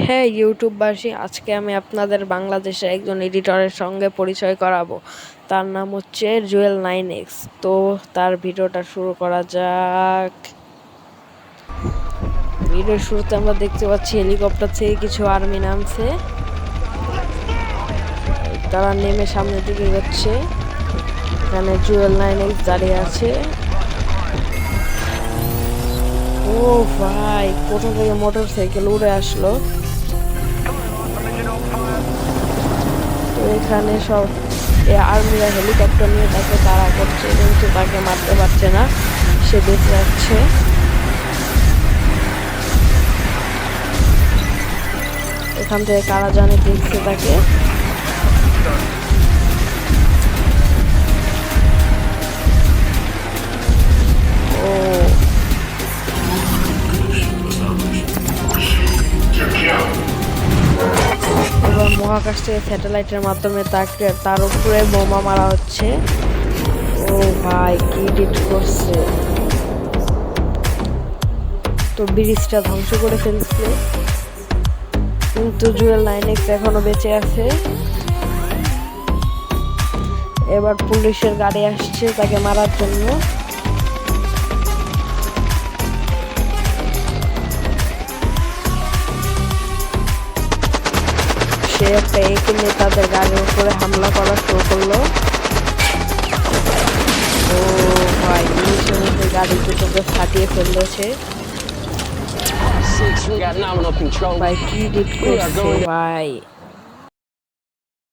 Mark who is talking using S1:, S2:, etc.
S1: হ্যাঁ ইউটিউববাসী, আজকে আমি আপনাদের বাংলাদেশের একজন এডিটরের সঙ্গে পরিচয় করাবো। তার নাম হচ্ছে জুয়েল 9X। তো তার ভিডিওটা শুরু করা যাক। ভিডিওর শুরুতে আমরা দেখতে পাচ্ছি হেলিকপ্টার থেকে কিছু আর্মি নামছে। তারা নেমে সামনের দিকে এগোচ্ছে। এখানে জুয়েল 9X দাঁড়িয়ে আছে। ও ভাই, কোথা থেকে মোটর সাইকেল উড়ে আসলো। তো এখানে সব আর্মিরা হেলিকপ্টার নিয়ে তাকে তাড়া করছে, কিন্তু তাকে মারতে পারছে না, সে বেঁচে যাচ্ছে। এখান থেকে কারা জানে দেখছে তাকে। ও এবার মহাকাশ থেকে স্যাটেলাইটের মাধ্যমে তার উপরে বোমা মারা হচ্ছে। ও ভাই, কি এডিট করছে। তো ব্রিজটা ধ্বংস করে ফেলছে, কিন্তু জুয়েল 9X এখনো বেঁচে আছে। এবার পুলিশের গাড়ি আসছে তাকে মারার জন্য। সে একটা একে নিয়ে তাদের গাড়ির উপরে হামলা করা শুরু করলো। ও ভাই, পুলিশের মধ্যে গাড়ি দুটোকে ফাটিয়ে ফেলেছে। ভাই কি এডিট করছে ভাই।